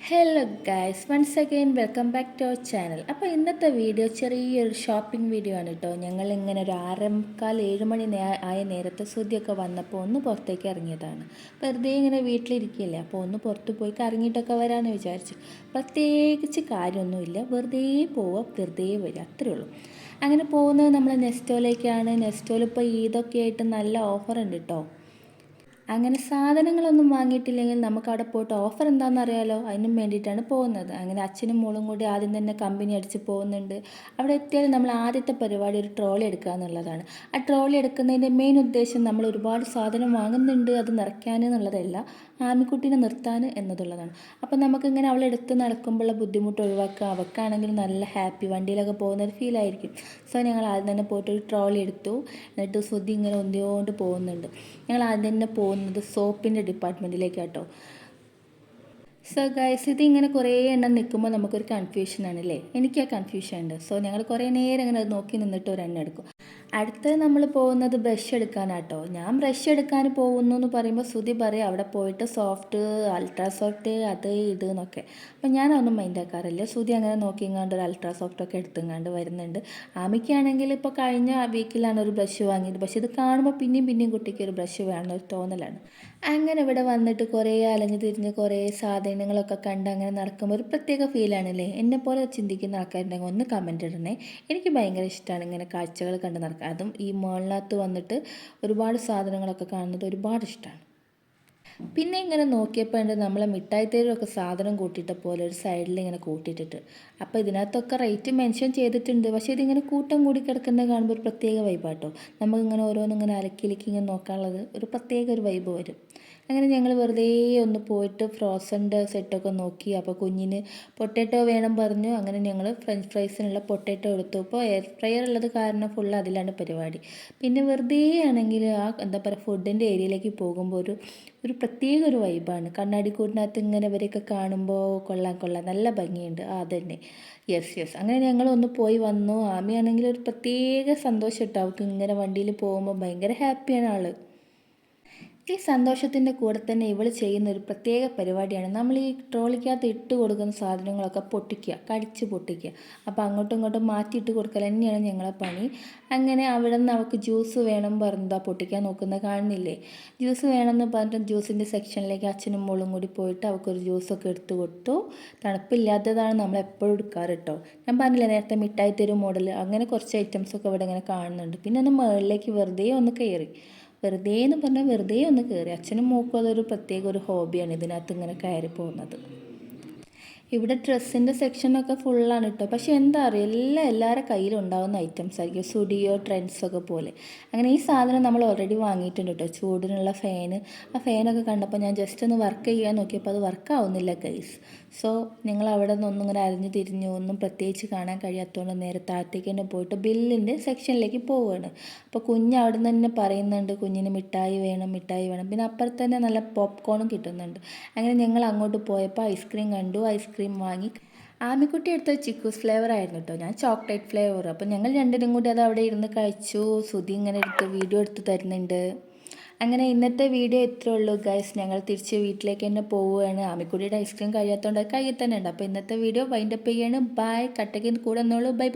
Hello guys, once again welcome back to our channel. അപ്പോൾ ഇന്നത്തെ video ചെറിയൊരു shopping video ആണ് കേട്ടോ. ഞങ്ങളിങ്ങനെ ഒരു 6:45-7 മണി ആയ നേരത്തെ സുതിയൊക്കെ വന്നപ്പോൾ ഒന്ന് പുറത്തേക്ക് ഇറങ്ങിയതാണ്. വെറുതെ ഇങ്ങനെ വീട്ടിലിരിക്കുകയല്ലേ, അപ്പോൾ ഒന്ന് പുറത്ത് പോയി കറങ്ങിയിട്ടൊക്കെ വരാമെന്ന് വിചാരിച്ചു. പ്രത്യേകിച്ച് കാര്യമൊന്നുമില്ല, വെറുതെ പോവുക, വെറുതെ വരിക, അത്രേ ഉള്ളൂ. അങ്ങനെ പോകുന്നത് നമ്മൾ നെസ്റ്റോയിലേക്കാണ്. നെസ്റ്റോയിൽ ഇപ്പോൾ ഈദൊക്കെ ആയിട്ട് നല്ല ഓഫർ ഉണ്ട് കേട്ടോ. അങ്ങനെ സാധനങ്ങളൊന്നും വാങ്ങിയിട്ടില്ലെങ്കിൽ നമുക്ക് അവിടെ പോയിട്ട് ഓഫർ എന്താണെന്ന് അറിയാലോ, അതിനും വേണ്ടിയിട്ടാണ് പോകുന്നത്. അങ്ങനെ അച്ഛനും മോളും കൂടി ആദ്യം തന്നെ കമ്പനി അടിച്ച് പോകുന്നുണ്ട്. അവിടെ എത്തിയാൽ നമ്മൾ ആദ്യത്തെ പരിപാടി ഒരു ട്രോളി എടുക്കുക എന്നുള്ളതാണ്. ആ ട്രോളി എടുക്കുന്നതിൻ്റെ മെയിൻ ഉദ്ദേശം നമ്മൾ ഒരുപാട് സാധനം വാങ്ങുന്നുണ്ട്, അത് നിറയ്ക്കാൻ എന്നുള്ളതല്ല, ആമിക്കുട്ടീനെ നിർത്താൻ എന്നതുള്ളതാണ്. അപ്പം നമുക്കിങ്ങനെ അവളെടുത്ത് നടക്കുമ്പോഴുള്ള ബുദ്ധിമുട്ട് ഒഴിവാക്കുക. അവൾക്കാണെങ്കിൽ നല്ല ഹാപ്പി, വണ്ടിയിലൊക്കെ പോകുന്നൊരു ഫീലായിരിക്കും. സോ ഞങ്ങൾ ആദ്യം തന്നെ പോയിട്ട് ഒരു ട്രോളി എടുത്തു. എന്നിട്ട് സുധി ഇങ്ങനെ ഒന്നിയോണ്ട് പോകുന്നുണ്ട്. ഞങ്ങൾ ആദ്യം തന്നെ പോകുന്നത് സോപ്പിൻ്റെ ഡിപ്പാർട്ട്മെൻറ്റിലേക്കാട്ടോ. സോ ഗൈസ്, ഇതിങ്ങനെ കുറേ എണ്ണം നിൽക്കുമ്പോൾ നമുക്കൊരു കൺഫ്യൂഷനാണല്ലേ. എനിക്ക് ആ കൺഫ്യൂഷൻ ഉണ്ട്. സോ ഞങ്ങൾ കുറേ നേരം അങ്ങനെ അത് നോക്കി നിന്നിട്ട് ഒരെണ്ണം എടുക്കും. അടുത്തത് നമ്മൾ പോകുന്നത് ബ്രഷ് എടുക്കാനാട്ടോ. ഞാൻ ബ്രഷ് എടുക്കാൻ പോകുന്നു എന്ന് പറയുമ്പോൾ സുധി പറയും അവിടെ പോയിട്ട് സോഫ്റ്റ്, അൾട്രാ സോഫ്റ്റ്, അത് ഇത് എന്നൊക്കെ. അപ്പം ഞാനൊന്നും മൈൻഡ് ആക്കാറില്ല. സുധി അങ്ങനെ നോക്കിങ്ങാണ്ട് ഒരു അൾട്രാ സോഫ്റ്റൊക്കെ എടുത്തുങ്ങാണ്ട് വരുന്നുണ്ട്. ആമിക്കാണെങ്കിൽ ഇപ്പോൾ കഴിഞ്ഞ വീക്കിലാണ് ഒരു ബ്രഷ് വാങ്ങിയത്. പക്ഷേ ഇത് കാണുമ്പോൾ പിന്നെയും കുട്ടിക്ക് ഒരു ബ്രഷ് വേണമെന്നൊരു തോന്നലാണ്. അങ്ങനെ ഇവിടെ വന്നിട്ട് കുറേ അലഞ്ഞു തിരിഞ്ഞ് കുറേ സാധനങ്ങളൊക്കെ കണ്ട് അങ്ങനെ നടക്കുമ്പോൾ ഒരു പ്രത്യേക ഫീലാണല്ലേ. എന്നെപ്പോലെ ചിന്തിക്കുന്ന ആൾക്കാരുണ്ടെങ്കിൽ ഒന്ന് കമൻറ്റ് ഇടണേ. എനിക്ക് ഭയങ്കര ഇഷ്ടമാണ് ഇങ്ങനെ കാഴ്ചകൾ കണ്ട് നടക്കുക. അതും ഈ മുകളിനകത്ത് വന്നിട്ട് ഒരുപാട് സാധനങ്ങളൊക്കെ കാണുന്നത് ഒരുപാട് ഇഷ്ടമാണ്. പിന്നെ ഇങ്ങനെ നോക്കിയപ്പോൾ ഉണ്ട് നമ്മളെ മിഠായി തേരുമൊക്കെ സാധനം കൂട്ടിയിട്ട പോലെ ഒരു സൈഡിൽ ഇങ്ങനെ കൂട്ടിയിട്ടിട്ട്. അപ്പോൾ ഇതിനകത്തൊക്കെ റേറ്റ് മെൻഷൻ ചെയ്തിട്ടുണ്ട്. പക്ഷേ ഇതിങ്ങനെ കൂട്ടം കൂടി കിടക്കുന്നത് കാണുമ്പോൾ ഒരു പ്രത്യേക വൈബാട്ടോ. നമുക്കിങ്ങനെ ഓരോന്നിങ്ങനെ അലക്കിലേക്ക് ഇങ്ങനെ നോക്കാനുള്ളത് ഒരു പ്രത്യേക ഒരു വൈബ് വരും. അങ്ങനെ ഞങ്ങൾ വെറുതെ ഒന്ന് പോയിട്ട് ഫ്രോസൻ്റെ സെറ്റൊക്കെ നോക്കി. അപ്പോൾ കുഞ്ഞിന് പൊട്ടാറ്റോ വേണം പറഞ്ഞു. അങ്ങനെ ഞങ്ങൾ ഫ്രഞ്ച് ഫ്രൈസിനുള്ള പൊട്ടാറ്റോ എടുത്തു. ഇപ്പോൾ എയർ ഫ്രയർ ഉള്ളത് കാരണം ഫുൾ അതിലാണ് പരിപാടി. പിന്നെ വെറുതെ ആണെങ്കിൽ ആ എന്താ പറയുക ഫുഡിൻ്റെ ഏരിയയിലേക്ക് പോകുമ്പോൾ ഒരു പ്രത്യേക ഒരു വൈബാണ്. കണ്ണാടിക്കൂടിനകത്ത് ഇങ്ങനെ ഇവരെയൊക്കെ കാണുമ്പോൾ കൊള്ളാം നല്ല ഭംഗിയുണ്ട്. അതന്നെ, യെസ്. അങ്ങനെ ഞങ്ങളൊന്ന് പോയി വന്നു. ആമിയാണെങ്കിൽ ഒരു പ്രത്യേക സന്തോഷം ഇട്ടോ. അവൾക്ക് ഇങ്ങനെ വണ്ടിയിൽ പോകുമ്പോൾ ഭയങ്കര ഹാപ്പിയാണ് ആൾ. ഈ സന്തോഷത്തിൻ്റെ കൂടെ തന്നെ ഇവൾ ചെയ്യുന്ന ഒരു പ്രത്യേക പരിപാടിയാണ്. നമ്മൾ ഈ ട്രോളിക്കകത്ത് ഇട്ട് കൊടുക്കുന്ന സാധനങ്ങളൊക്കെ പൊട്ടിക്കുക, കടിച്ച് പൊട്ടിക്കുക. അപ്പോൾ അങ്ങോട്ടും ഇങ്ങോട്ടും മാറ്റിയിട്ട് കൊടുക്കൽ തന്നെയാണ് ഞങ്ങളെ പണി. അങ്ങനെ അവിടെ നിന്ന് അവൾക്ക് ജ്യൂസ് വേണം പറഞ്ഞതാ പൊട്ടിക്കാൻ നോക്കുന്നത് കാണുന്നില്ലേ. ജ്യൂസ് വേണമെന്ന് പറഞ്ഞിട്ട് ജ്യൂസിൻ്റെ സെക്ഷനിലേക്ക് അച്ഛനും മോളും കൂടി പോയിട്ട് അവൾക്കൊരു ജ്യൂസൊക്കെ എടുത്ത് കൊടുത്തു. തണുപ്പില്ലാത്തതാണ് നമ്മൾ എപ്പോഴും എടുക്കാറ് കേട്ടോ. ഞാൻ പറഞ്ഞില്ലേ നേരത്തെ മിഠായി തരും മോഡൽ, അങ്ങനെ കുറച്ച് ഐറ്റംസൊക്കെ ഇവിടെ ഇങ്ങനെ കാണുന്നുണ്ട്. പിന്നെ ഒന്ന് മുകളിലേക്ക് വെറുതെ ഒന്ന് കയറി. വെറുതെ എന്ന് പറഞ്ഞാൽ വെറുതെ ഒന്ന് കയറി. അച്ഛനും മോക്കും അതൊരു പ്രത്യേക ഒരു ഹോബിയാണ് ഇതിനകത്ത് ഇങ്ങനെ കയറി പോകുന്നത്. ഇവിടെ ഡ്രസ്സിൻ്റെ സെക്ഷനൊക്കെ ഫുള്ളാണ് കേട്ടോ. പക്ഷേ എന്താ അറിയില്ല, എല്ലാവരുടെ കയ്യിലും ഉണ്ടാകുന്ന ഐറ്റംസ് ആയിരിക്കും, സ്റ്റുഡിയോ ട്രെൻഡ്സൊക്കെ പോലെ. അങ്ങനെ ഈ സാധനം നമ്മൾ ഓൾറെഡി വാങ്ങിയിട്ടുണ്ട് കേട്ടോ, ചൂടിനുള്ള ഫാന്. ആ ഫാനൊക്കെ കണ്ടപ്പോൾ ഞാൻ ജസ്റ്റ് ഒന്ന് വർക്ക് ചെയ്യാൻ നോക്കിയപ്പോൾ അത് വർക്കാവുന്നില്ല ഗൈസ്. സോ നിങ്ങൾ അവിടെ നിന്നൊന്നും ഇങ്ങനെ അരിഞ്ഞു തിരിഞ്ഞു ഒന്നും പ്രത്യേകിച്ച് കാണാൻ കഴിയാത്തതുകൊണ്ട് നേരെ താഴത്തേക്ക് തന്നെ പോയിട്ട് ബില്ലിൻ്റെ സെക്ഷനിലേക്ക് പോവുകയാണ്. അപ്പോൾ കുഞ്ഞ് അവിടെ നിന്ന് തന്നെ പറയുന്നുണ്ട് കുഞ്ഞിന് മിഠായി വേണം. പിന്നെ അപ്പുറത്ത് തന്നെ നല്ല പോപ്കോണും കിട്ടുന്നുണ്ട്. അങ്ങനെ ഞങ്ങൾ അങ്ങോട്ട് പോയപ്പോൾ ഐസ്ക്രീം കണ്ടു, ഐസ്ക്രീം വാങ്ങി. ആമിക്കുട്ടി എടുത്തത് ചിക്കൂസ് ഫ്ലേവർ ആയിരുന്നു കേട്ടോ, ഞാൻ ചോക്ലേറ്റ് ഫ്ലേവർ. അപ്പോൾ ഞങ്ങൾ രണ്ടിനും കൂടി അത് അവിടെ ഇരുന്ന് കഴിച്ചു. സുധി ഇങ്ങനെ എടുത്ത് വീഡിയോ എടുത്ത് തരുന്നുണ്ട്. അങ്ങനെ ഇന്നത്തെ വീഡിയോ ഇത്രേ ഉള്ളൂ ഗൈസ്. ഞങ്ങൾ തിരിച്ച് വീട്ടിലേക്ക് തന്നെ പോവുകയാണ്. ആമിക്കുട്ടിയുടെ ഐസ്ക്രീം കഴിയാത്തതുകൊണ്ട് കയ്യിൽ തന്നെ ഉണ്ട്. അപ്പോൾ ഇന്നത്തെ വീഡിയോ വൈൻഡപ്പ് ചെയ്യാണ്. ബൈ. കട്ടയ്ക്ക് കൂടെ വന്നോളൂ. ബൈ.